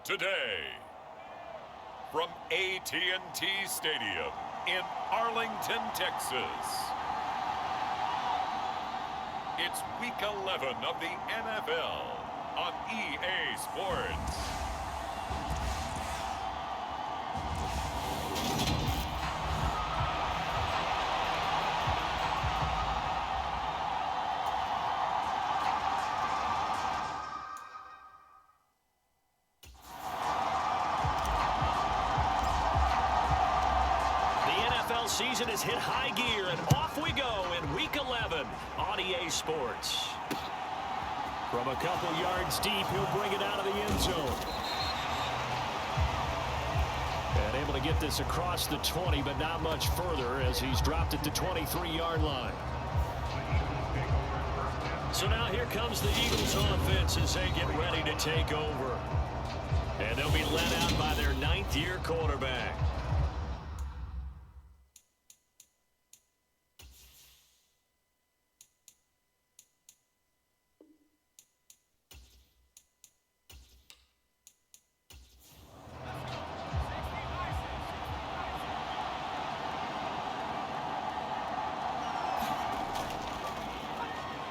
today. From AT&T Stadium in Arlington, Texas. It's Week 11 of the NFL on EA Sports. Season has hit high gear, and off we go in Week 11 on EA Sports. From a couple yards deep, he'll bring it out of the end zone. And able to get this across the 20, but not much further as he's dropped it to 23-yard line. So now here comes the Eagles offense as they get ready to take over. And they'll be led out by their 9th-year quarterback.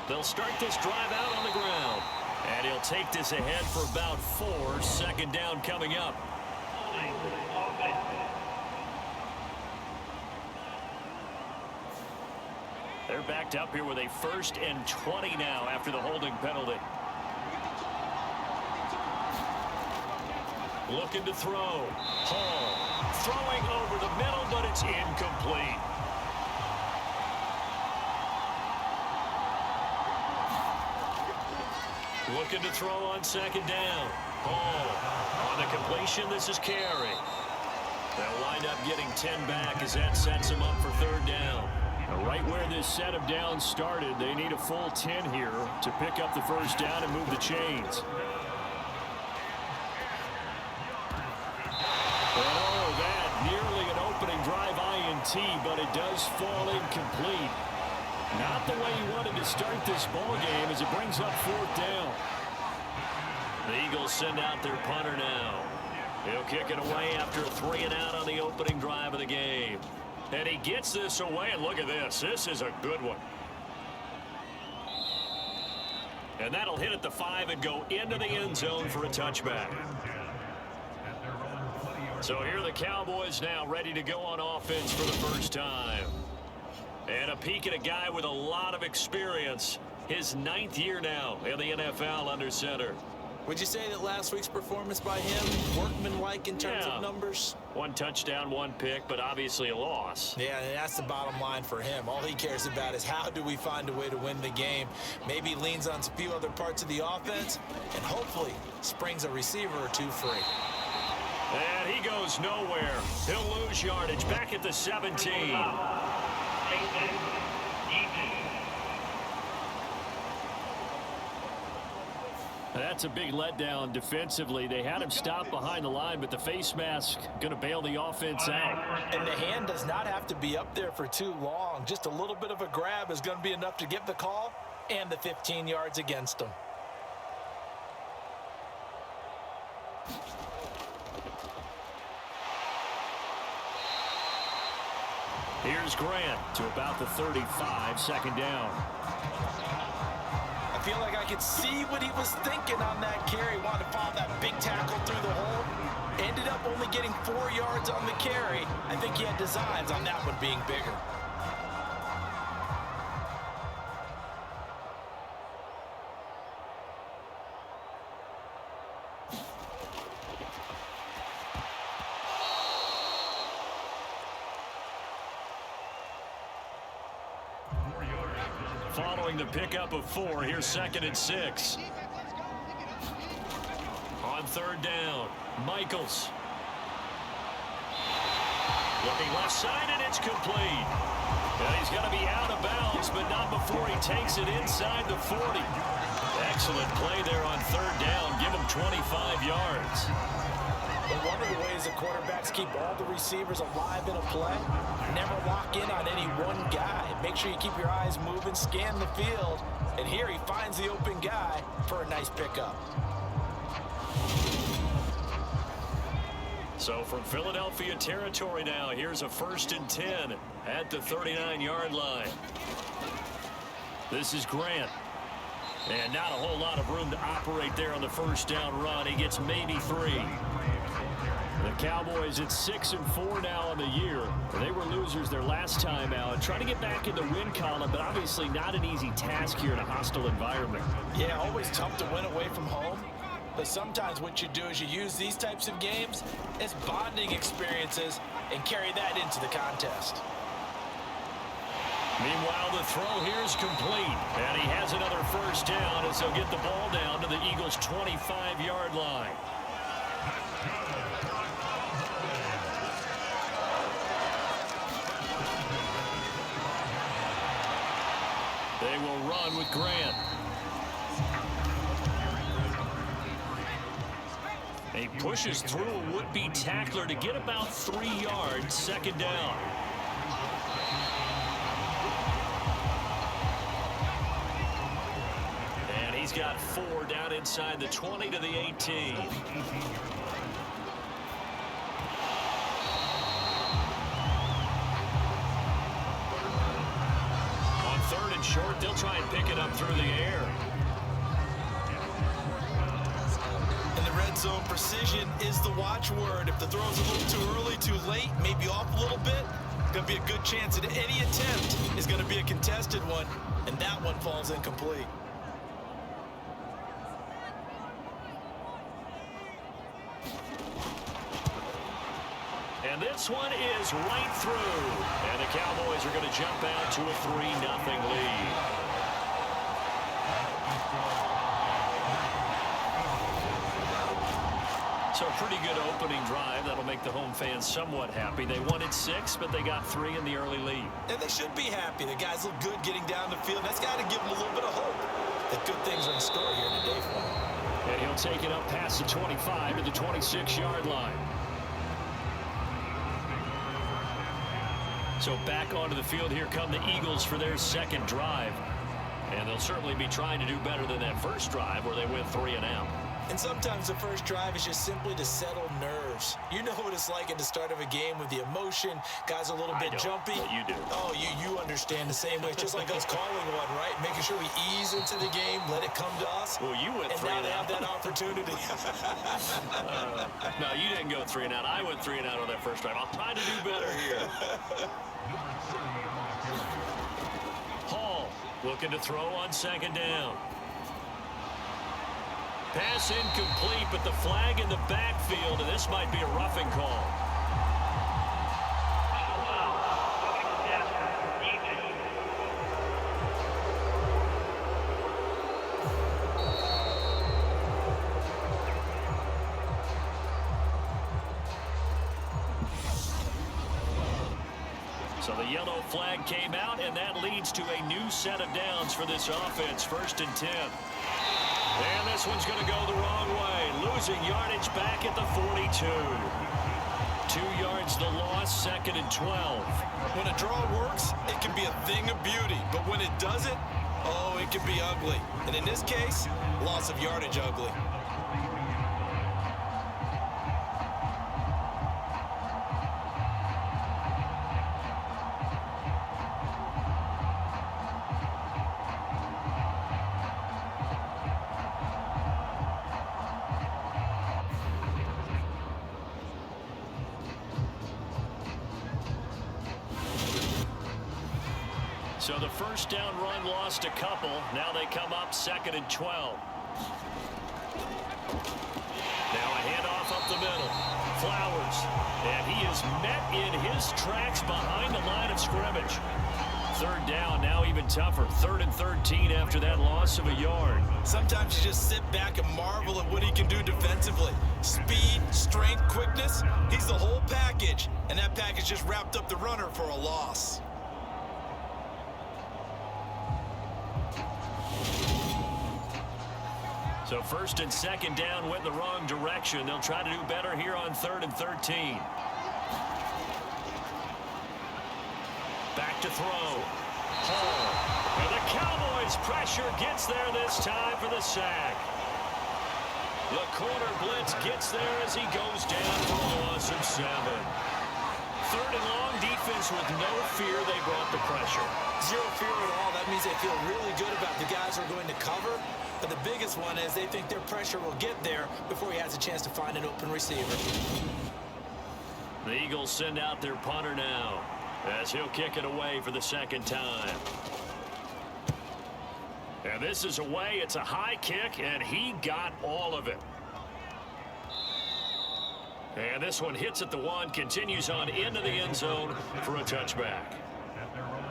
They'll start this drive out on the ground. And he'll take this ahead for about 4. 2nd down coming up. They're backed up here with a 1st and 20 now after the holding penalty. Looking to throw. Hall throwing over the middle, but it's incomplete. Looking to throw on 2nd down. Hall on the completion. This is Carey. They'll wind up getting 10 back as that sets them up for 3rd down. Right where this set of downs started, they need a full 10 here to pick up the 1st down and move the chains. Oh, that nearly an opening drive INT, but it does fall incomplete. Not the way he wanted to start this ball game as it brings up 4th down. The Eagles send out their punter now. He'll kick it away after a 3 and out on the opening drive of the game. And he gets this away, and look at this. This is a good one. And that'll hit at the 5 and go into the end zone for a touchback. So here are the Cowboys now ready to go on offense for the first time. And a peek at a guy with a lot of experience. His 9th year now in the NFL under center. Would you say that last week's performance by him, workmanlike in terms of numbers? 1 touchdown, 1 pick, but obviously a loss. Yeah, and that's the bottom line for him. All he cares about is how do we find a way to win the game. Maybe leans on a few other parts of the offense, and hopefully springs a receiver or 2 free. And he goes nowhere. He'll lose yardage back at the 17. That's a big letdown defensively. They had him stop behind the line, but the face mask going to bail the offense out. And the hand does not have to be up there for too long. Just a little bit of a grab is going to be enough to get the call and the 15 yards against him. Here's Grant to about the 35, 2nd down. I feel like I could see what he was thinking on that carry. Wanted to follow that big tackle through the hole. Ended up only getting 4 yards on the carry. I think he had designs on that one being bigger. Following the pickup of 4, here's 2nd and 6. On 3rd down, Michaels. Looking left side, and it's complete. And he's going to be out of bounds, but not before he takes it inside the 40. Excellent play there on 3rd down. Give him 25 yards. But one of the ways the quarterbacks keep all the receivers alive in a play, never lock in on any one guy. Make sure you keep your eyes moving, scan the field, and here he finds the open guy for a nice pickup. So from Philadelphia territory now, here's a 1st and 10 at the 39-yard line. This is Grant. And not a whole lot of room to operate there on the first down run. He gets maybe 3. The Cowboys at 6-4 now on the year. They were losers their last time out. Trying to get back in the win column, but obviously not an easy task here in a hostile environment. Yeah, always tough to win away from home. But sometimes what you do is you use these types of games as bonding experiences and carry that into the contest. Meanwhile, the throw here is complete. And he has another first down as they'll get the ball down to the Eagles' 25-yard line. They will run with Grant. He pushes through a would-be tackler to get about 3 yards, 2nd down. And he's got 4 down inside the 20 to the 18. On 3rd and short, they'll try and pick it up through the air. Zone precision is the watchword. If the throw's a little too early, too late, maybe off a little bit, going to be a good chance that any attempt is going to be a contested one, and that one falls incomplete. And this one is right through. And the Cowboys are going to jump out to a 3-0 lead. So a pretty good opening drive. That'll make the home fans somewhat happy. They wanted 6, but they got 3 in the early lead. And they should be happy. The guys look good getting down the field. That's got to give them a little bit of hope that good things are in store here today for them. And he'll take it up past the 25 to the 26-yard line. So back onto the field, here come the Eagles for their 2nd drive. And they'll certainly be trying to do better than that first drive where they went 3 and out. And sometimes the first drive is just simply to settle nerves. You know what it's like at the start of a game with the emotion. Guys are a little bit jumpy. But you do. Oh, you understand the same way. It's just like us calling one, right? Making sure we ease into the game, let it come to us. Well, you went 3 and out. And now they have that opportunity. No, you didn't go 3 and out. I went 3 and out on that first drive. I'll try to do better here. Hall looking to throw on 2nd down. Pass incomplete, but the flag in the backfield, and this might be a roughing call. So the yellow flag came out, and that leads to a new set of downs for this offense. 1st and 10. And this one's going to go the wrong way. Losing yardage back at the 42. 2 yards the loss, 2nd and 12. When a draw works, it can be a thing of beauty. But when it doesn't, oh, it can be ugly. And in this case, loss of yardage ugly. So the first down run lost a couple. Now they come up 2nd and 12. Now a handoff up the middle. Flowers. And he is met in his tracks behind the line of scrimmage. 3rd down, now even tougher. 3rd and 13 after that loss of a yard. Sometimes you just sit back and marvel at what he can do defensively. Speed, strength, quickness. He's the whole package. And that package just wrapped up the runner for a loss. So 1st and 2nd down went in the wrong direction. They'll try to do better here on 3rd and 13. Back to throw. Hall. And the Cowboys pressure gets there this time for the sack. The corner blitz gets there as he goes down for a loss of 7. 3rd and long, defense with no fear. They brought the pressure. Zero fear at all. That means they feel really good about the guys who are going to cover. But the biggest one is they think their pressure will get there before he has a chance to find an open receiver. The Eagles send out their punter now as he'll kick it away for the 2nd time. And this is away. It's a high kick, and he got all of it. And this one hits at the 1, continues on into the end zone for a touchback.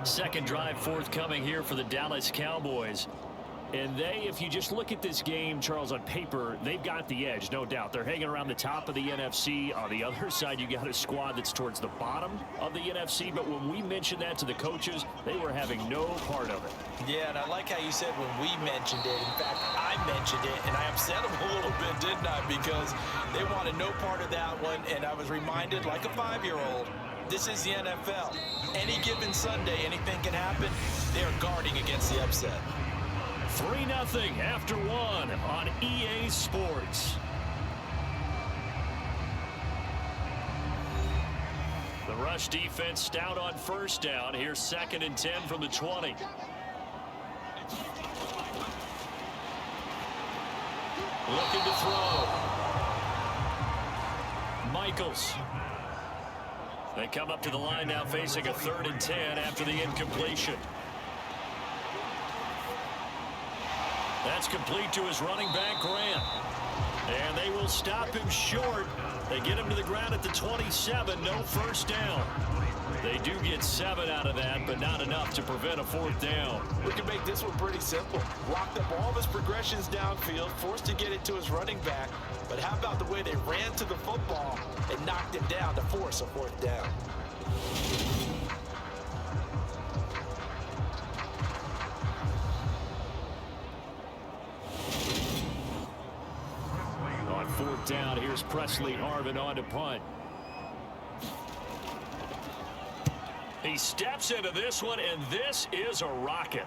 2nd drive forthcoming here for the Dallas Cowboys. And if you just look at this game, Charles, on paper, they've got the edge, no doubt. They're hanging around the top of the NFC. On the other side, you got a squad that's towards the bottom of the NFC. But when we mentioned that to the coaches, they were having no part of it. Yeah, and I like how you said when we mentioned it. In fact, I mentioned it, and I upset them a little bit, didn't I? Because they wanted no part of that one, and I was reminded, like a 5-year-old, this is the NFL. Any given Sunday, anything can happen. They are guarding against the upset. 3-0 after 1 on EA Sports. The rush defense stout on 1st down. Here's 2nd and 10 from the 20. Looking to throw. Michaels. They come up to the line now facing a 3rd and 10 after the incompletion. That's complete to his running back, Grant. And they will stop him short. They get him to the ground at the 27. No 1st down. They do get 7 out of that, but not enough to prevent a 4th down. We can make this one pretty simple. Locked up all of his progressions downfield, forced to get it to his running back. But how about the way they ran to the football and knocked him down to force a 4th down? On 4th down, here's Presley Harvin on to punt. He steps into this one, and this is a rocket.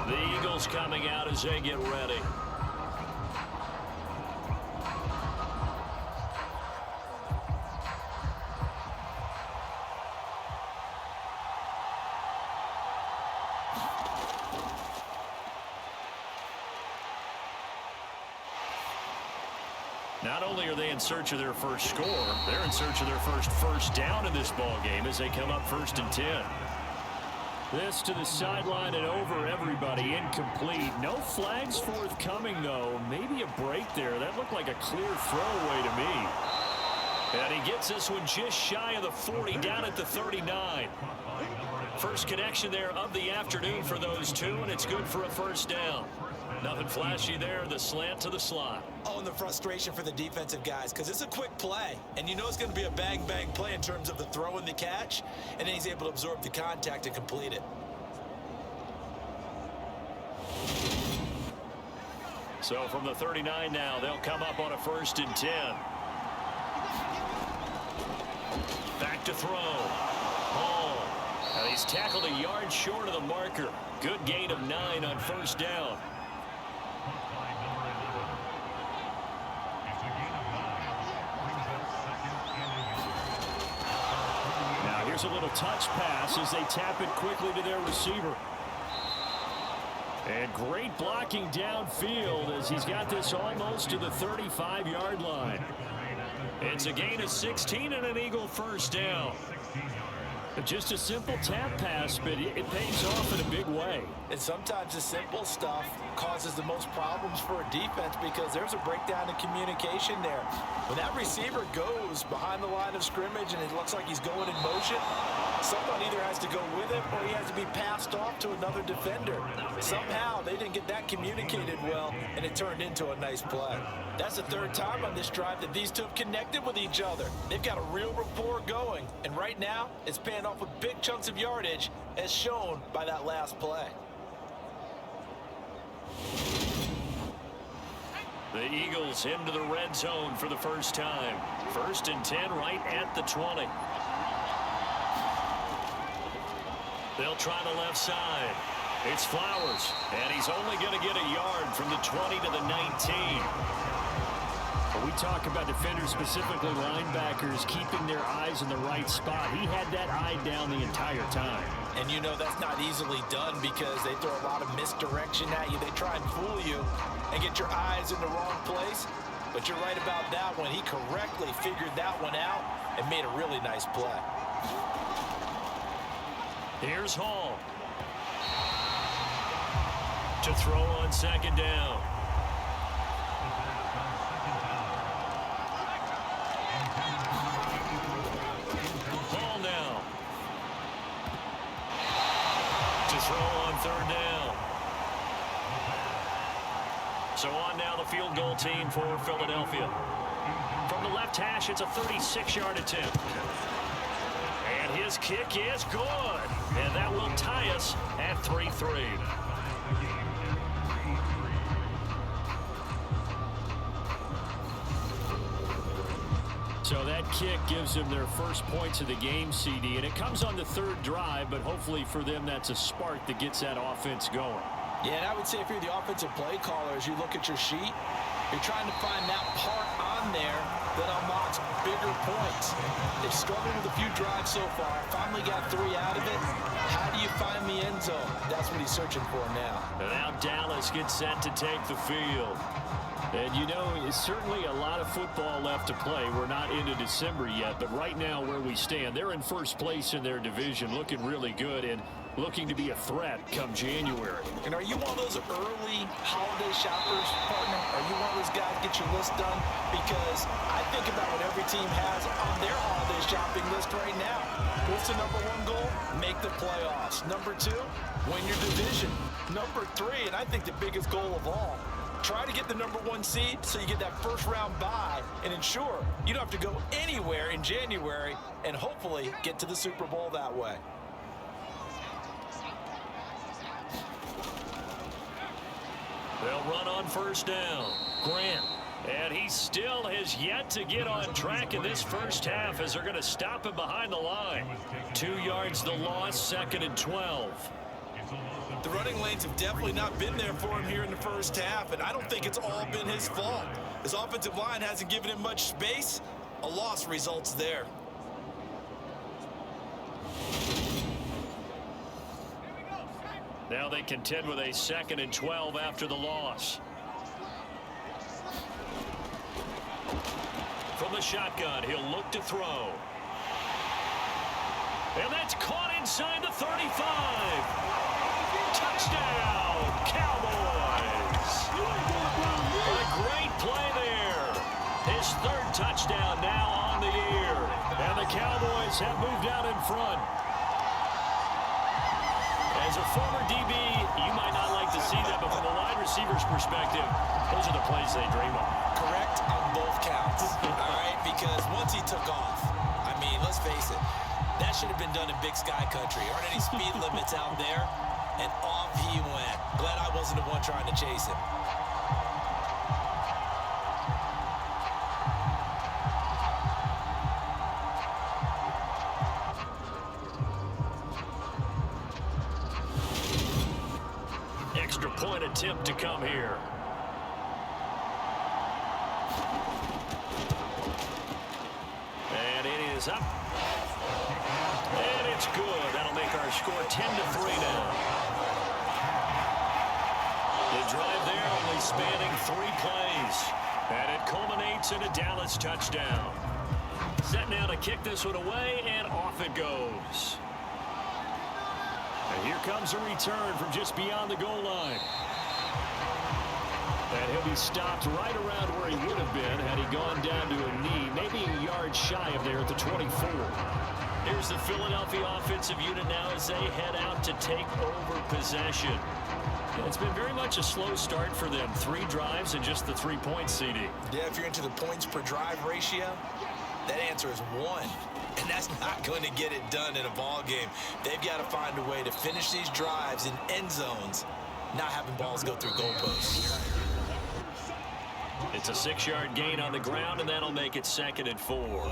The Eagles coming out as they get ready. Not only are they in search of their first score, they're in search of their first down in this ball game as they come up 1st and 10. This to the sideline and over everybody, incomplete. No flags forthcoming, though. Maybe a break there. That looked like a clear throwaway to me. And he gets this one just shy of the 40, down at the 39. First connection there of the afternoon for those two, and it's good for a 1st down. Nothing flashy there, the slant to the slot. Oh, and the frustration for the defensive guys, because it's a quick play, and you know it's going to be a bang-bang play in terms of the throw and the catch, and then he's able to absorb the contact and complete it. So from the 39 now, they'll come up on a 1st and 10. Back to throw. Hall. And he's tackled a yard short of the marker. Good gain of 9 on 1st down. Now here's a little touch pass as they tap it quickly to their receiver. And great blocking downfield as he's got this almost to the 35-yard line. It's a gain of 16 and an Eagle 1st down. Just a simple tap pass, but it pays off in a big way. And sometimes the simple stuff causes the most problems for a defense because there's a breakdown in communication there. When that receiver goes behind the line of scrimmage and it looks like he's going in motion, someone either has to go with it or he has to be passed off to another defender. Somehow they didn't get that communicated well, and it turned into a nice play. That's the 3rd time on this drive that these two have connected with each other. They've got a real rapport going, and right now it's paying off with big chunks of yardage as shown by that last play. The Eagles into the red zone for the first time. 1st and 10 right at the 20. They'll try the left side. It's Flowers, and he's only going to get a yard from the 20 to the 19. When we talk about defenders, specifically linebackers, keeping their eyes in the right spot, he had that eye down the entire time. And you know that's not easily done because they throw a lot of misdirection at you. They try and fool you and get your eyes in the wrong place. But you're right about that one. He correctly figured that one out and made a really nice play. Here's Hall. To throw on second down. Hall now. To throw on third down. So on now the field goal team for Philadelphia. From the left hash, it's a 36-yard attempt. And his kick is good. And that will tie us at 3-3. So that kick gives them their first points of the game, CD. And it comes on the third drive, but hopefully for them that's a spark that gets that offense going. Yeah, and I would say if you're the offensive play caller, as you look at your sheet, you're trying to find that part on there that unlocks bigger points. They've struggled with a few drives so far. Finally got 3 out of it. How do you find the end zone? That's what he's searching for now. And now Dallas gets set to take the field. And, you know, it's certainly a lot of football left to play. We're not into December yet, but right now where we stand, they're in first place in their division, looking really good and looking to be a threat come January. And are you one of those early holiday shoppers, partner? Are you one of those guys get your list done? Because I think about what every team has on their holiday shopping list right now. What's the number 1 goal? Make the playoffs. Number 2, win your division. Number 3, and I think the biggest goal of all, try to get the number 1 seed so you get that first round bye and ensure you don't have to go anywhere in January and hopefully get to the Super Bowl that way. They'll run on first down. Grant. And he still has yet to get on track in this first half as they're going to stop him behind the line. 2 yards the loss, 2nd and 12. The running lanes have definitely not been there for him here in the first half, and I don't think it's all been his fault. His offensive line hasn't given him much space. A loss results there. Now they contend with a 2nd and 12 after the loss. From the shotgun, he'll look to throw. And that's caught inside the 35. Touchdown, Cowboys. A great play there. His 3rd touchdown now on the year. And the Cowboys have moved out in front. As a former DB, you might not like to see that, but from a wide receiver's perspective, those are the plays they dream of. Correct on both counts, all right? Because once he took off, I mean, let's face it, that should have been done in Big Sky Country. Aren't any speed limits out there? And off he went. Glad I wasn't the one trying to chase him. Extra point attempt to come here. And it is up. And it's good. That'll make our score 10-3 now. The drive there only spanning 3 plays. And it culminates in a Dallas touchdown. Set now to kick this one away, and off it goes. And here comes a return from just beyond the goal line. And he'll be stopped right around where he would have been had he gone down to a knee, maybe a yard shy of there at the 24. Here's the Philadelphia offensive unit now as they head out to take over possession. It's been very much a slow start for them. 3 drives and just the 3 points, CD. Yeah, if you're into the points per drive ratio, that answer is 1. And that's not going to get it done in a ball game. They've got to find a way to finish these drives in end zones, not having balls go through goalposts. It's a 6-yard gain on the ground, and that'll make it 2nd and 4.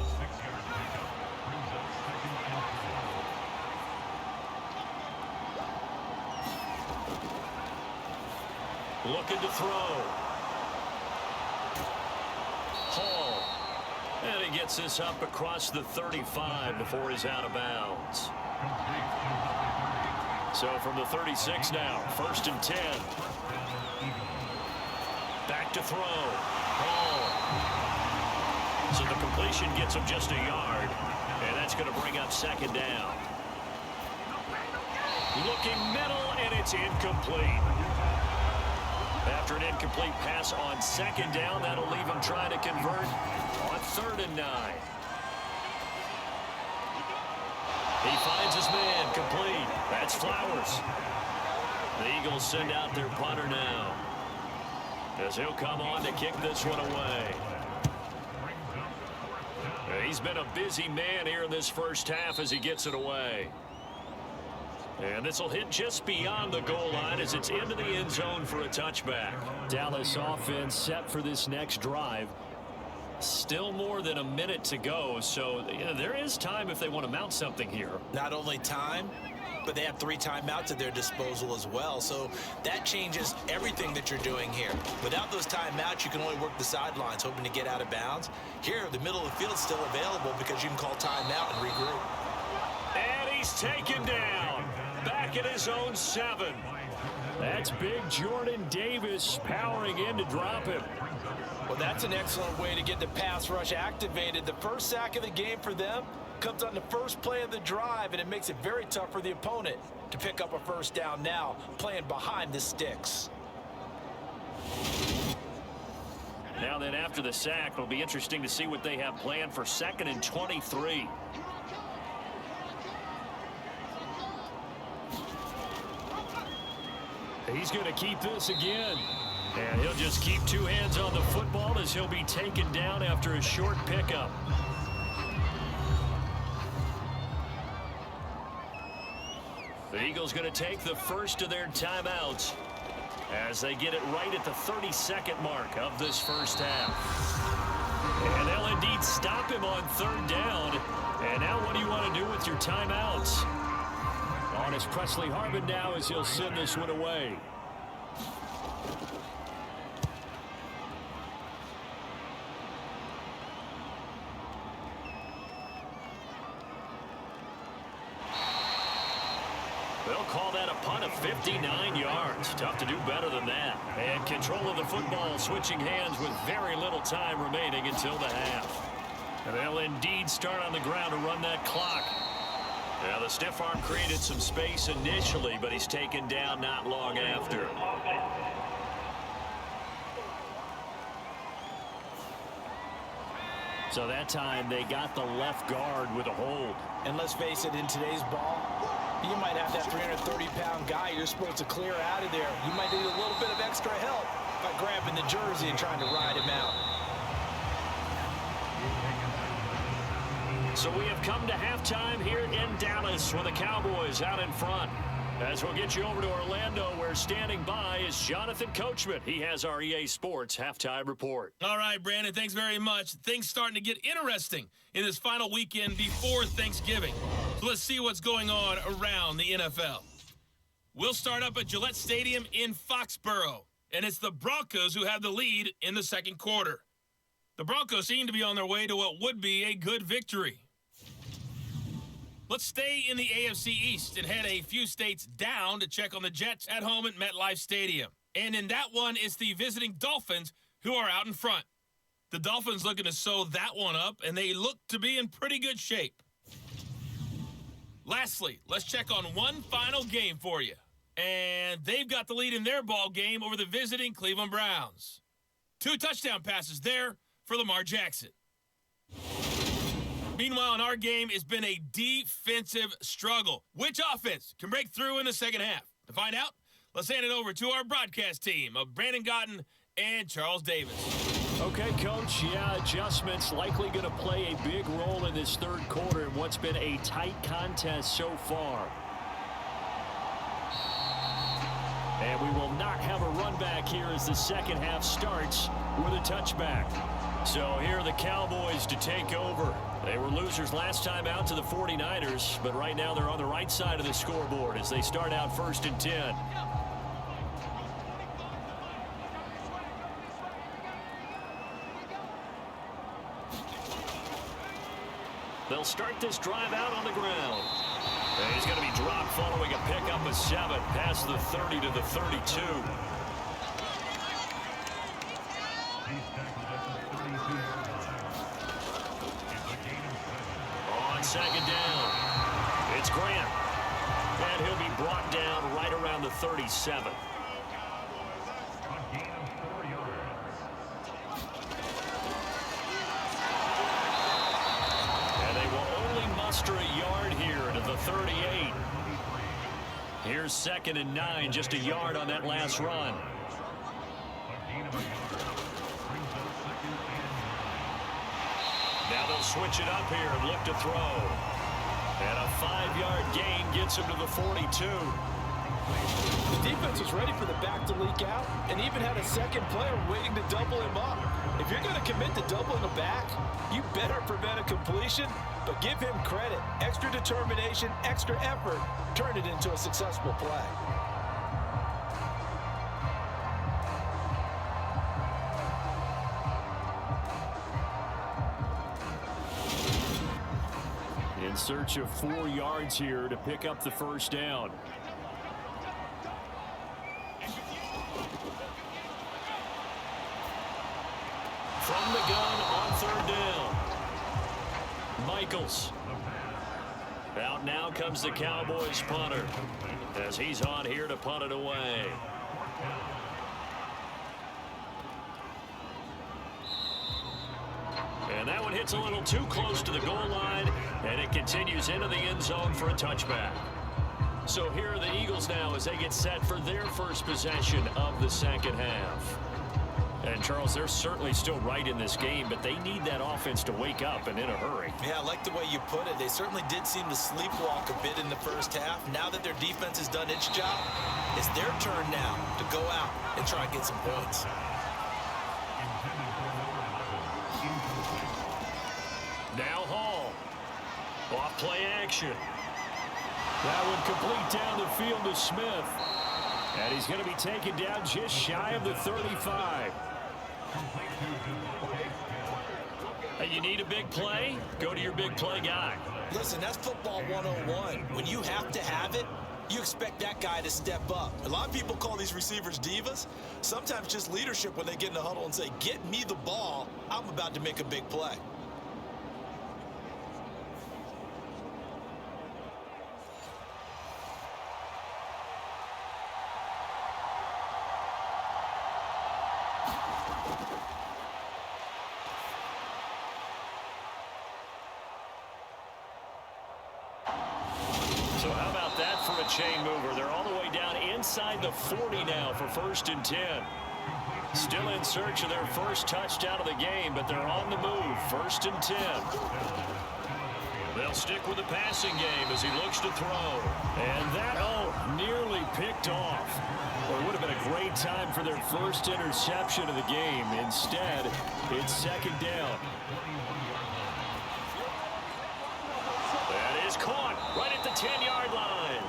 Looking to throw. Hall. And he gets this up across the 35 before he's out of bounds. So from the 36 now, 1st and 10. Back to throw. Hall. So the completion gets him just a yard. And that's going to bring up 2nd down. Looking middle, and it's incomplete. After an incomplete pass on 2nd down, that'll leave him trying to convert on 3rd and 9. He finds his man, complete. That's Flowers. The Eagles send out their punter now, as he'll come on to kick this one away. He's been a busy man here in this first half as he gets it away. And this will hit just beyond the goal line as it's into the end zone for a touchback. Dallas offense set for this next drive. Still more than a minute to go, so there is time if they want to mount something here. Not only time, but they have 3 timeouts at their disposal as well, so that changes everything that you're doing here. Without those timeouts, you can only work the sidelines, hoping to get out of bounds. Here, the middle of the field's still available because you can call timeout and regroup. And he's taken down. Back at his own 7. That's big Jordan Davis powering in to drop him. Well, that's an excellent way to get the pass rush activated. The first sack of the game for them comes on the first play of the drive, and it makes it very tough for the opponent to pick up a 1st down now, playing behind the sticks. Now then, after the sack, it'll be interesting to see what they have planned for 2nd and 23. He's going to keep this again. And he'll just keep 2 hands on the football as he'll be taken down after a short pickup. The Eagles going to take the first of their timeouts as they get it right at the 32nd mark of this first half. And they'll indeed stop him on 3rd down. And now what do you want to do with your timeouts? On is Presley Harvin now as he'll send this one away. They'll call that a punt of 59 yards. Tough to do better than that. And control of the football, switching hands with very little time remaining until the half. And they'll indeed start on the ground to run that clock. Now, the stiff arm created some space initially, but he's taken down not long after. So that time they got the left guard with a hold. And let's face it, in today's ball, you might have that 330-pound guy you're supposed to clear out of there. You might need a little bit of extra help by grabbing the jersey and trying to ride him out. So we have come to halftime here in Dallas with the Cowboys out in front. As we'll get you over to Orlando, where standing by is Jonathan Coachman. He has our EA Sports halftime report. All right, Brandon, thanks very much. Things starting to get interesting in this final weekend before Thanksgiving. So let's see what's going on around the NFL. We'll start up at Gillette Stadium in Foxborough, and it's the Broncos who have the lead in the 2nd quarter. The Broncos seem to be on their way to what would be a good victory. Let's stay in the AFC East and head a few states down to check on the Jets at home at MetLife Stadium. And in that one, it's the visiting Dolphins who are out in front. The Dolphins looking to sew that one up, and they look to be in pretty good shape. Lastly, let's check on one final game for you. And they've got the lead in their ball game over the visiting Cleveland Browns. 2 touchdown passes there for Lamar Jackson. Meanwhile, in our game, it's been a defensive struggle. Which offense can break through in the second half? To find out, let's hand it over to our broadcast team of Brandon Gotten and Charles Davis. Okay, Coach, adjustments likely going to play a big role in this 3rd quarter in what's been a tight contest so far. And we will not have a run back here as the second half starts with a touchback. So here are the Cowboys to take over. They were losers last time out to the 49ers, but right now they're on the right side of the scoreboard as they start out 1st and 10. They'll start this drive out on the ground. And he's going to be dropped following a pickup of 7 past the 30 to the 32. On second down, it's Grant. And he'll be brought down right around the 37. And they will only muster a yard here to the 38. Here's 2nd and 9, just a yard on that last run. Now they'll switch it up here and look to throw. And a 5-yard gain gets him to the 42. The defense was ready for the back to leak out and even had a second player waiting to double him up. If you're going to commit to doubling a back, you better prevent a completion, but give him credit. Extra determination, extra effort, turn it into a successful play. In search of 4 yards here to pick up the first down. From the gun on 3rd down. Michaels. Out now comes the Cowboys punter as he's on here to punt it away. And that one hits a little too close to the goal line, and it continues into the end zone for a touchback. So here are the Eagles now as they get set for their first possession of the second half. And, Charles, they're certainly still right in this game, but they need that offense to wake up and in a hurry. Yeah, I like the way you put it. They certainly did seem to sleepwalk a bit in the first half. Now that their defense has done its job, it's their turn now to go out and try and get some points. Now Hall. Off play action. That one complete down the field to Smith. And he's going to be taken down just shy of the 35. Hey, you need a big play? Go to your big play guy. Listen, that's football 101. When you have to have it, you expect that guy to step up. A lot of people call these receivers divas. Sometimes just leadership when they get in the huddle and say, get me the ball. I'm about to make a big play. So how about that for a chain mover? They're all the way down inside the 40 now for 1st and 10. Still in search of their first touchdown of the game, but they're on the move. 1st and 10. They'll stick with the passing game as he looks to throw. And that, nearly picked off. Well, it would have been a great time for their first interception of the game. Instead, it's 2nd down. That is caught right at the 10-yard line.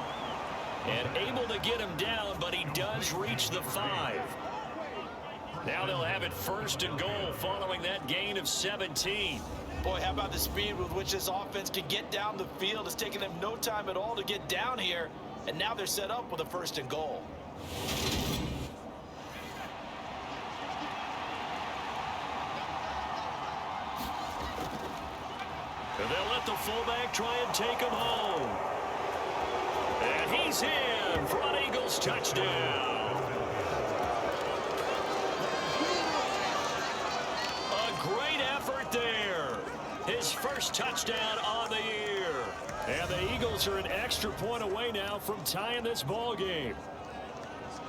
And able to get him down, but he does reach the 5. Now they'll have it 1st and goal following that gain of 17. Boy, how about the speed with which this offense can get down the field? It's taken them no time at all to get down here, and now they're set up with a 1st and goal. And they'll let the fullback try and take him home. And he's in for an Eagles touchdown. A great effort there. His first touchdown on the year. And the Eagles are an extra point away now from tying this ball game.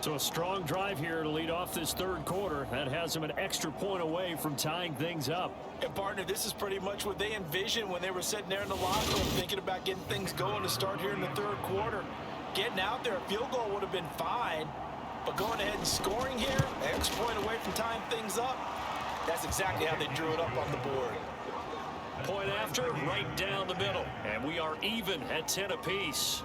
So a strong drive here to lead off this 3rd quarter. That has them an extra point away from tying things up. And, partner, this is pretty much what they envisioned when they were sitting there in the locker room thinking about getting things going to start here in the 3rd quarter. Getting out there, a field goal would have been fine. But going ahead and scoring here, an extra point away from tying things up, that's exactly how they drew it up on the board. Point after, right down the middle. And we are even at 10 apiece.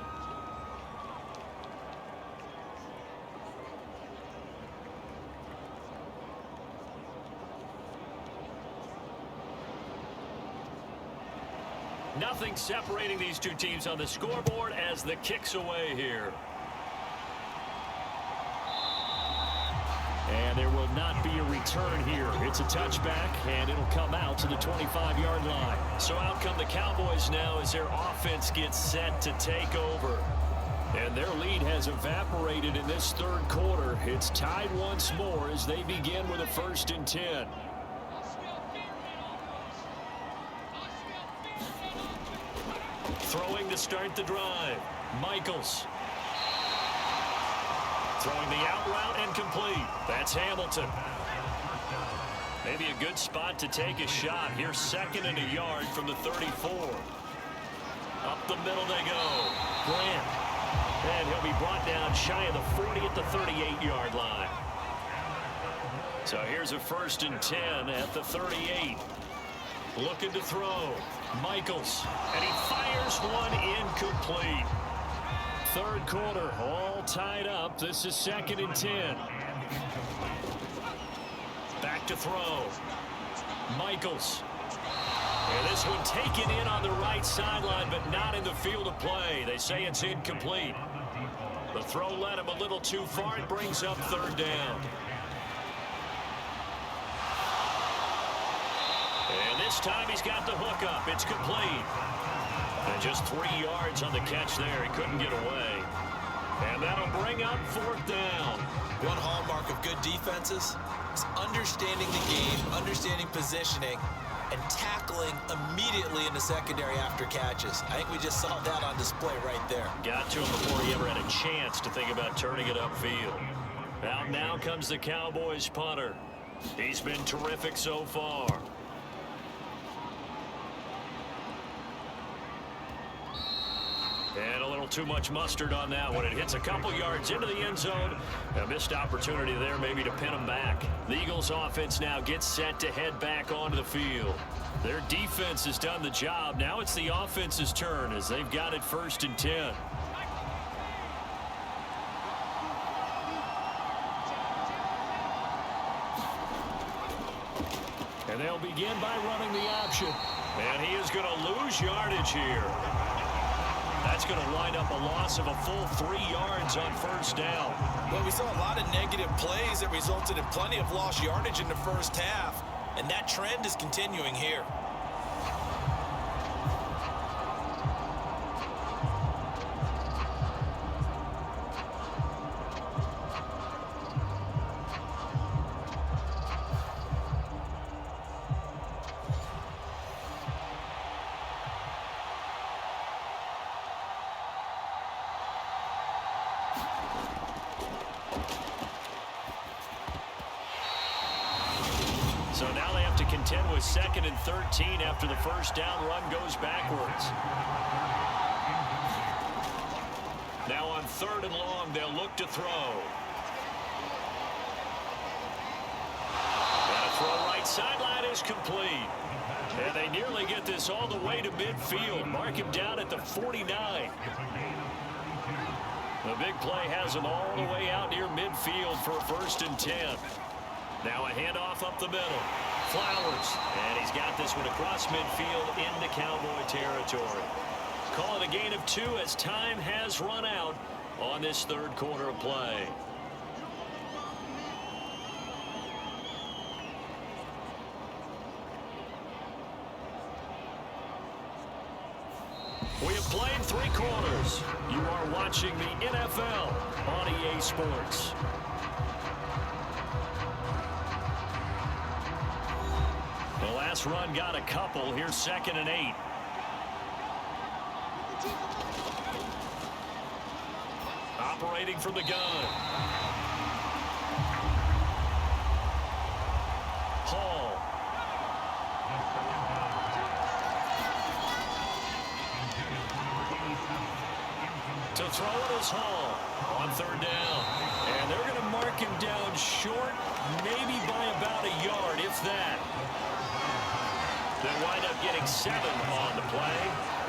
Nothing separating these two teams on the scoreboard as the kick's away here. And there will not be a return here. It's a touchback, and it'll come out to the 25-yard line. So out come the Cowboys now as their offense gets set to take over. And their lead has evaporated in this third quarter. It's tied once more as they begin with a 1st and 10. Throwing to start the drive. Michaels. Throwing the out route and complete. That's Hamilton. Maybe a good spot to take a shot. Here's 2nd and a yard from the 34. Up the middle they go. Grant. And he'll be brought down shy of the 40 at the 38-yard line. So here's a 1st and 10 at the 38. Looking to throw. Michaels. And he fires one incomplete. Third quarter, all tied up. This is 2nd and 10. Back to throw. Michaels. And this one taken in on the right sideline, but not in the field of play. They say it's incomplete. The throw led him a little too far. It brings up 3rd down. And this time he's got the hook up. It's complete. And just 3 yards on the catch there. He couldn't get away. And that'll bring up 4th down. One hallmark of good defenses is understanding the game, understanding positioning, and tackling immediately in the secondary after catches. I think we just saw that on display right there. Got to him before he ever had a chance to think about turning it upfield. Now comes the Cowboys punter. He's been terrific so far. And a little too much mustard on that one. It hits a couple yards into the end zone. A missed opportunity there maybe to pin them back. The Eagles offense now gets set to head back onto the field. Their defense has done the job. Now it's the offense's turn as they've got it 1st and 10. And they'll begin by running the option. And he is going to lose yardage here. That's going to wind up a loss of a full 3 yards on 1st down. Well, we saw a lot of negative plays that resulted in plenty of lost yardage in the first half, and that trend is continuing here. So now they have to contend with 2nd and 13 after the 1st down run goes backwards. Now on 3rd and long, they'll look to throw. And a throw right sideline is complete. And they nearly get this all the way to midfield. Mark him down at the 49. The big play has him all the way out near midfield for a 1st and 10. Now a handoff up the middle. Flowers. And he's got this one across midfield into Cowboy territory. Call it a gain of 2 as time has run out on this 3rd quarter of play. We have played 3 quarters. You are watching the NFL on EA Sports. The last run got a couple. Here's 2nd and 8. Operating from the gun. Hall. To throw it is Hall on 3rd down. And they're going to mark him down short, maybe by about a yard, if that. They'll wind up getting 7 on the play,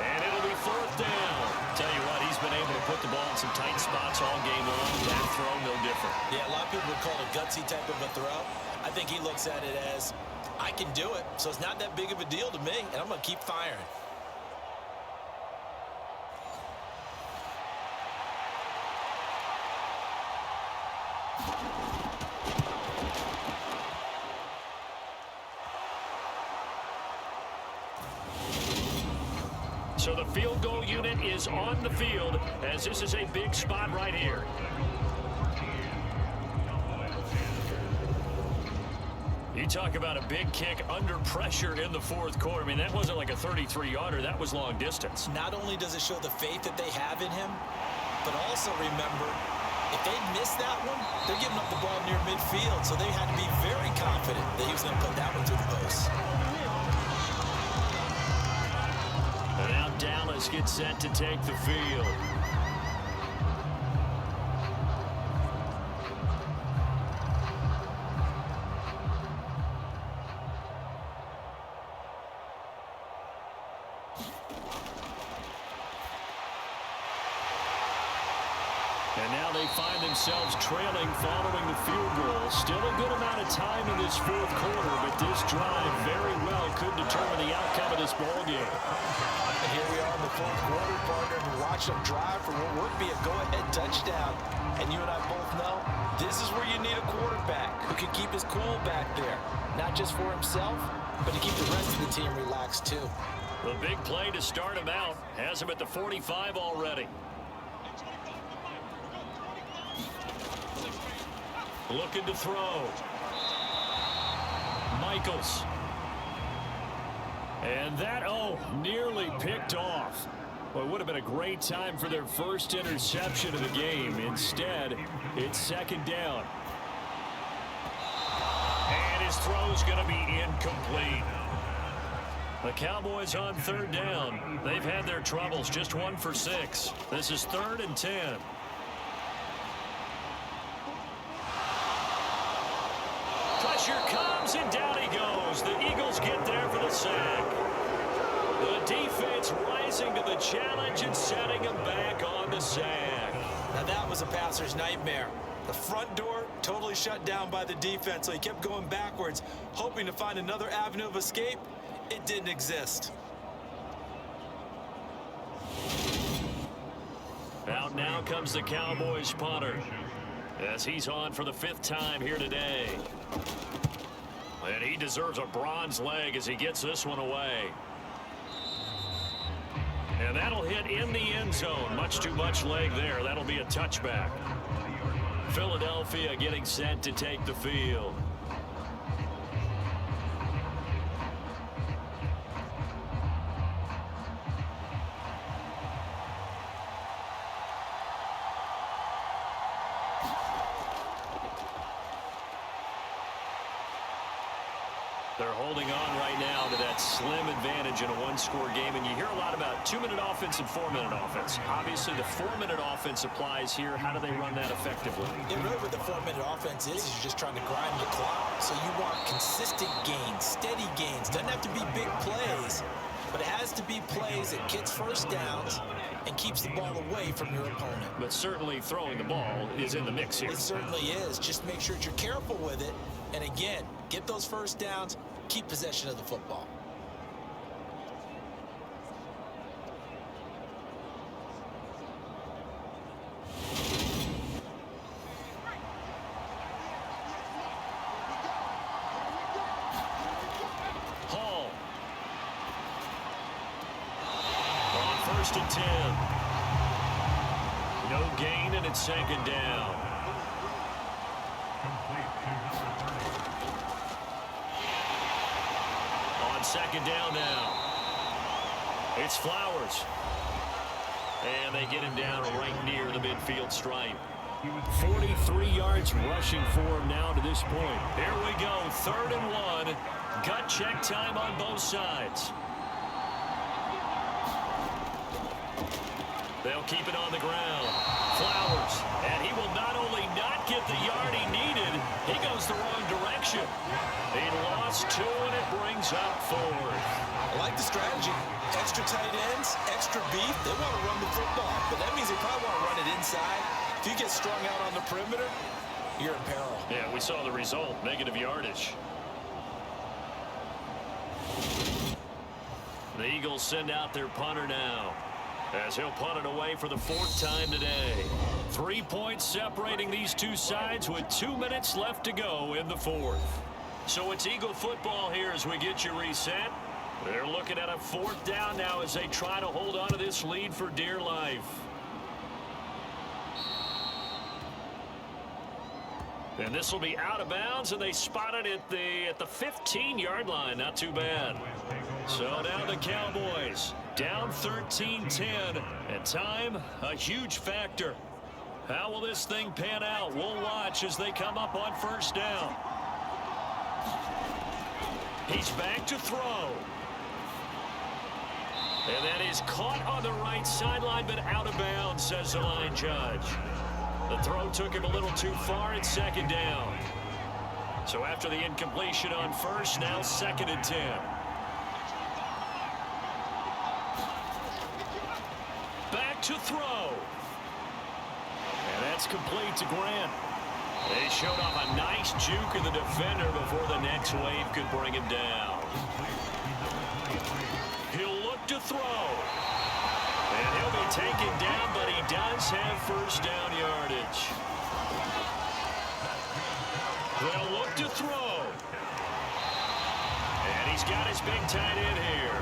and it'll be 4th down. Tell you what, he's been able to put the ball in some tight spots all game long. That throw, no different. Yeah, a lot of people would call it a gutsy type of a throw. I think he looks at it as, I can do it, so it's not that big of a deal to me, and I'm going to keep firing. So the field goal unit is on the field as this is a big spot right here. You talk about a big kick under pressure in the fourth quarter. I mean, that wasn't like a 33-yarder. That was long distance. Not only does it show the faith that they have in him, but also remember, if they miss that one, they're giving up the ball near midfield. So they had to be very confident that he was going to put that one through the post. And now Dallas gets set to take the field. And now they find themselves trailing following the field goal. Still a good amount of time in this fourth quarter, but this drive very well could determine the outcome of this ball game. And here we are in the fourth quarter, partner, and watch them drive for what would be a go-ahead touchdown. And you and I both know this is where you need a quarterback who can keep his cool back there. Not just for himself, but to keep the rest of the team relaxed too. The big play to start him out has him at the 45 already. Looking to throw. Michaels. And that, nearly picked off. Well, it would have been a great time for their first interception of the game. Instead, it's second down. And his throw's going to be incomplete. The Cowboys on third down. They've had their troubles, just 1 for 6. This is 3rd and 10. Pressure comes, and down he goes. The Eagles get there for the sack. The defense rising to the challenge and setting him back on the sack. Now that was a passer's nightmare. The front door totally shut down by the defense, so he kept going backwards, hoping to find another avenue of escape. It didn't exist. Out now comes the Cowboys punter, as he's on for the 5th time here today. And he deserves a bronze leg as he gets this one away. And that'll hit in the end zone. Much too much leg there. That'll be a touchback. Philadelphia getting set to take the field. They're holding on right now to that slim advantage in a one-score game, and you hear a lot about 2-minute offense and 4-minute offense. Obviously, the 4-minute offense applies here. How do they run that effectively? Yeah, really what the 4-minute offense is you're just trying to grind the clock. So you want consistent gains, steady gains. Doesn't have to be big plays, but it has to be plays that gets first downs and keeps the ball away from your opponent. But certainly throwing the ball is in the mix here. It certainly is. Just make sure that you're careful with it. And again, get those first downs, keep possession of the football. Hall. On 1st and 10. No gain, and it's 2nd down. On 2nd down now. It's Flowers. And they get him down right near the midfield stripe. 43 yards rushing for him now to this point. Here we go, 3rd and 1. Gut check time on both sides. They'll keep it on the ground. Flowers. And he will not only not get the yard he needed, he goes the wrong direction. He lost 2, and it brings up 4th. I like the strategy. Extra tight ends, extra beef. They want to run the football, but that means they probably want to run it inside. If you get strung out on the perimeter, you're in peril. Yeah, we saw the result, negative yardage. The Eagles send out their punter now, as he'll punt it away for the 4th time today. 3 points separating these two sides with 2 minutes left to go in the 4th. So it's Eagle football here as we get you reset. They're looking at a 4th down now as they try to hold on to this lead for dear life. And this will be out of bounds, and they spot it at the 15-yard line. Not too bad. So now the Cowboys down 13-10, and time a huge factor. How will this thing pan out? We'll watch as they come up on 1st down. He's back to throw. And that is caught on the right sideline, but out of bounds, says the line judge. The throw took him a little too far at 2nd down. So after the incompletion on 1st, now 2nd and 10. Back to throw. And that's complete to Grant. They showed off a nice juke in the defender before the next wave could bring him down. He'll look to throw. And he'll be taken down, but he does have 1st down yardage. They'll look to throw. And he's got his big tight end here.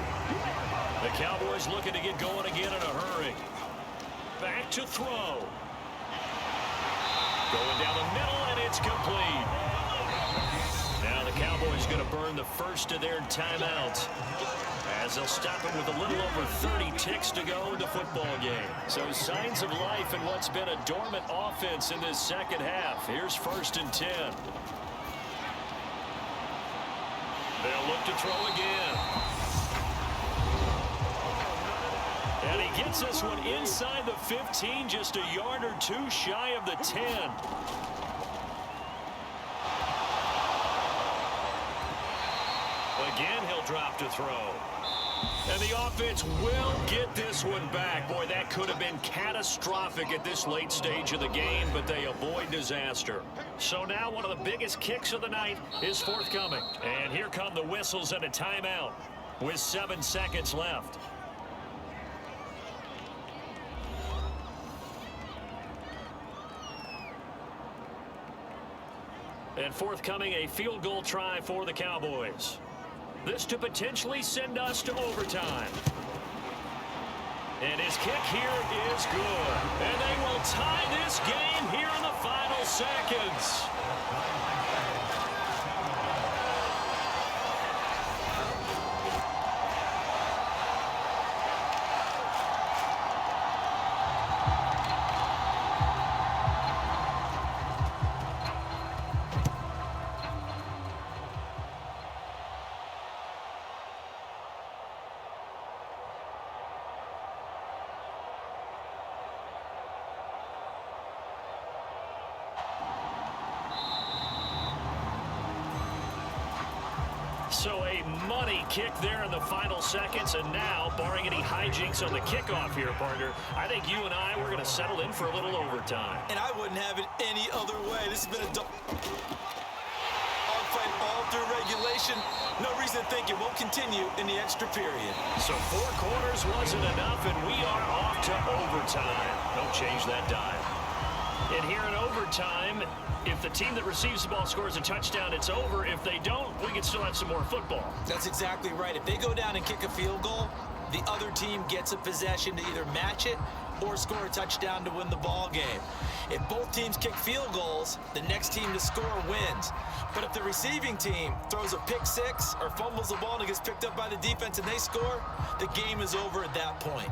The Cowboys looking to get going again in a hurry. Back to throw. Going down the middle, and it's complete. Now the Cowboys going to burn the first of their timeouts, as they'll stop him with a little over 30 ticks to go in the football game. So signs of life in what's been a dormant offense in this 2nd half. Here's 1st and 10. They'll look to throw again. And he gets this one inside the 15, just a yard or 2 shy of the 10. Again, he'll drop to throw. And the offense will get this one back. Boy, that could have been catastrophic at this late stage of the game, but they avoid disaster. So now one of the biggest kicks of the night is forthcoming. And here come the whistles and a timeout with 7 seconds left. And forthcoming, a field goal try for the Cowboys. This to potentially send us to overtime. And his kick here is good. And they will tie this game here in the final seconds. So a money kick there in the final seconds, and now, barring any hijinks on the kickoff here, partner, I think you and I, we're going to settle in for a little overtime. And I wouldn't have it any other way. This has been a dogfight all through regulation. No reason to think it won't continue in the extra period. So 4 quarters wasn't enough, and we are off to overtime. Don't change that dial. And here in overtime, if the team that receives the ball scores a touchdown, it's over. If they don't, we can still have some more football. That's exactly right. If they go down and kick a field goal, the other team gets a possession to either match it or score a touchdown to win the ball game. If both teams kick field goals, the next team to score wins. But if the receiving team throws a pick six or fumbles the ball and it gets picked up by the defense and they score, the game is over at that point.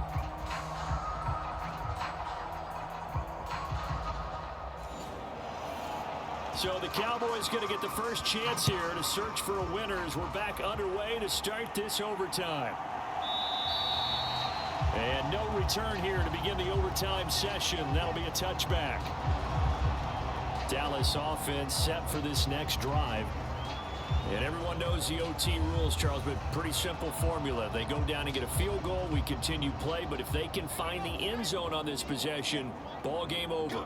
So the Cowboys going to get the first chance here to search for a winner as we're back underway to start this overtime. And no return here to begin the overtime session. That'll be a touchback. Dallas offense set for this next drive. And everyone knows the OT rules, Charles, but pretty simple formula. They go down and get a field goal, we continue play, but if they can find the end zone on this possession, ball game over.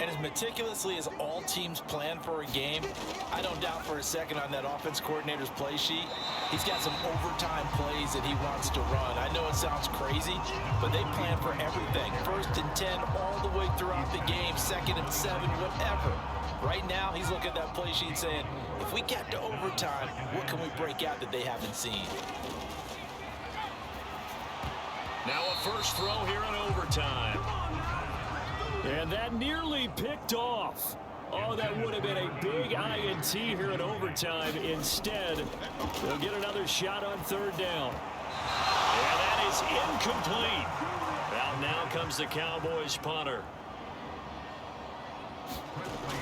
And as meticulously as all teams plan for a game, I don't doubt for a second on that offense coordinator's play sheet, he's got some overtime plays that he wants to run. I know it sounds crazy, but they plan for everything. 1st and 10 all the way throughout the game, 2nd and 7, whatever. Right now, he's looking at that play sheet saying, if we get to overtime, what can we break out that they haven't seen? Now a first throw here in overtime. And that nearly picked off. Oh, that would have been a big INT here in overtime. Instead, they'll get another shot on third down. And that is incomplete. Out now comes the Cowboys punter.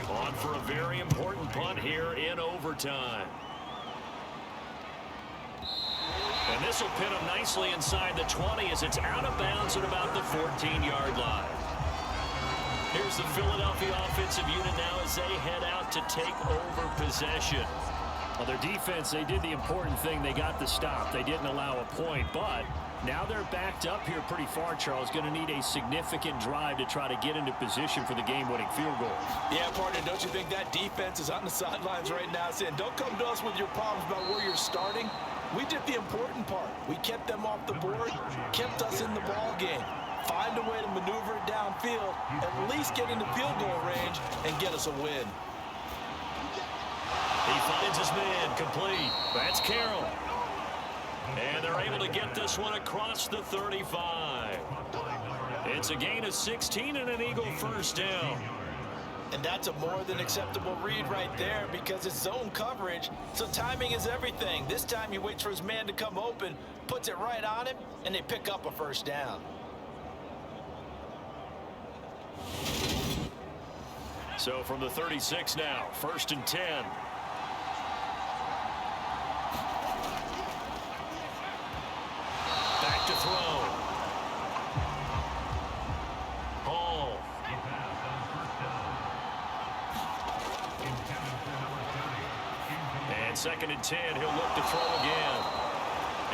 On for a very important punt here in overtime. And this will pin him nicely inside the 20 as it's out of bounds at about the 14-yard line. Here's the Philadelphia offensive unit now as they head out to take over possession. Well, their defense, they did the important thing. They got the stop. They didn't allow a point, but now they're backed up here pretty far, Charles. Going to need a significant drive to try to get into position for the game-winning field goal. Yeah, partner, don't you think that defense is on the sidelines right now saying, don't come to us with your problems about where you're starting? We did the important part. We kept them off the board, kept us in the ball game. Find a way to maneuver it downfield, at least get into field goal range, and get us a win. He finds his man, complete. That's Carroll. And they're able to get this one across the 35. It's a gain of 16 and an Eagle first down. And that's a more than acceptable read right there because it's zone coverage, so timing is everything. This time he waits for his man to come open, puts it right on him, and they pick up a first down. So from the 36 now, 1st and 10. Back to throw. Hall. And 2nd and 10, he'll look to throw again.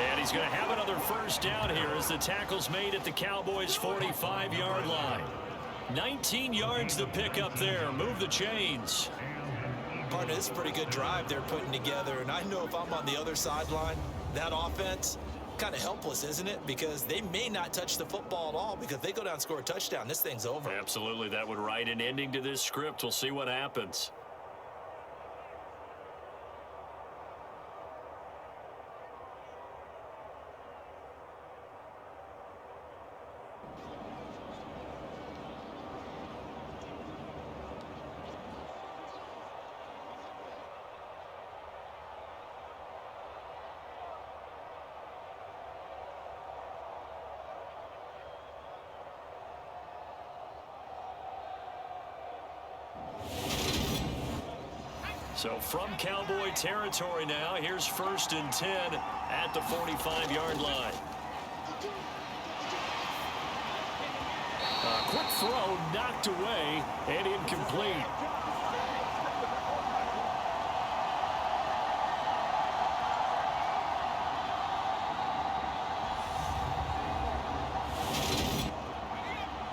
And he's going to have another first down here as the tackle's made at the Cowboys' 45-yard line. 19 yards to pick up there. Move the chains. Partner, this is a pretty good drive they're putting together, and I know if I'm on the other sideline, that offense, kind of helpless, isn't it? Because they may not touch the football at all, because if they go down and score a touchdown, this thing's over. Absolutely, that would write an ending to this script. We'll see what happens. So from Cowboy territory now, here's 1st and 10 at the 45-yard line. A quick throw knocked away and incomplete.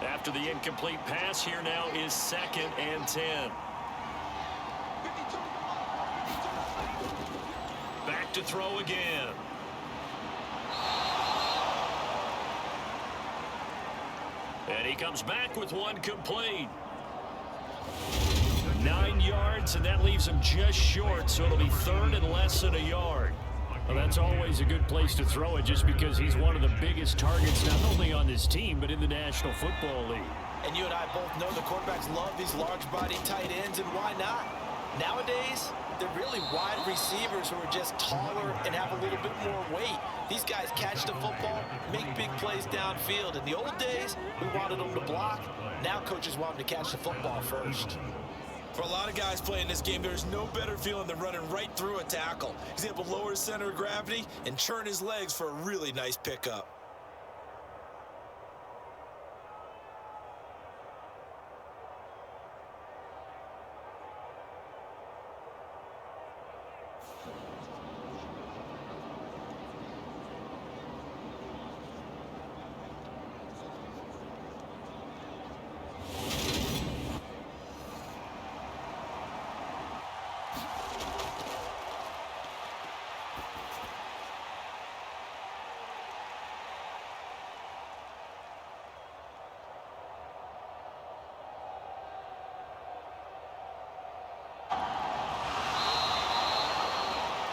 After the incomplete pass, here now is 2nd and 10. Back to throw again. And he comes back with one complete. 9 yards, and that leaves him just short, so it'll be 3rd and less than a yard. Well, that's always a good place to throw it just because he's one of the biggest targets not only on this team but in the National Football League. And you and I both know the quarterbacks love these large-body tight ends, and why not? Nowadays, they're really wide receivers who are just taller and have a little bit more weight. These guys catch the football, make big plays downfield. In the old days, we wanted them to block. Now coaches want them to catch the football first. For a lot of guys playing this game, there's no better feeling than running right through a tackle. He's able to lower his center of gravity and churn his legs for a really nice pickup.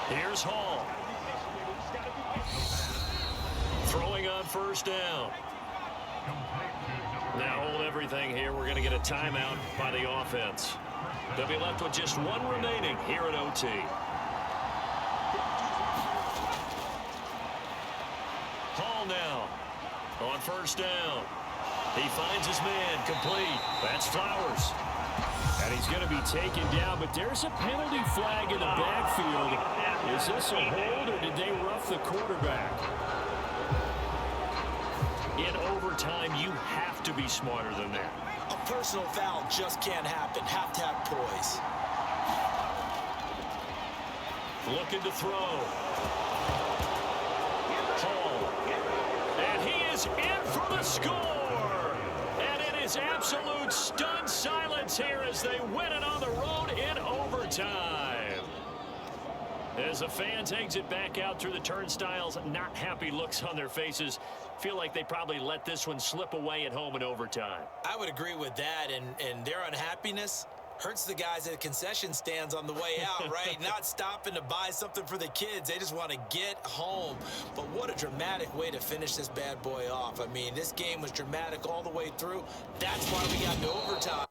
Here's Hall. Throwing on first down. Now hold everything here. We're going to get a timeout by the offense. They'll be left with just one remaining here at OT. Hall now on first down. He finds his man, complete. That's Flowers. And he's going to be taken down, but there's a penalty flag in the backfield. Is this a hold, or did they rough the quarterback? In overtime, you have to be smarter than that. A personal foul just can't happen. Have to have poise. Looking to throw. Hall. And he is in for the score. And it is absolute stunned silence here as they win it on the road in overtime. As the fans exit back out through the turnstiles, not happy looks on their faces. Feel like they probably let this one slip away at home in overtime. I would agree with that, and their unhappiness hurts the guys at the concession stands on the way out, right? Not stopping to buy something for the kids. They just want to get home. But what a dramatic way to finish this bad boy off. I mean, this game was dramatic all the way through. That's why we got to overtime.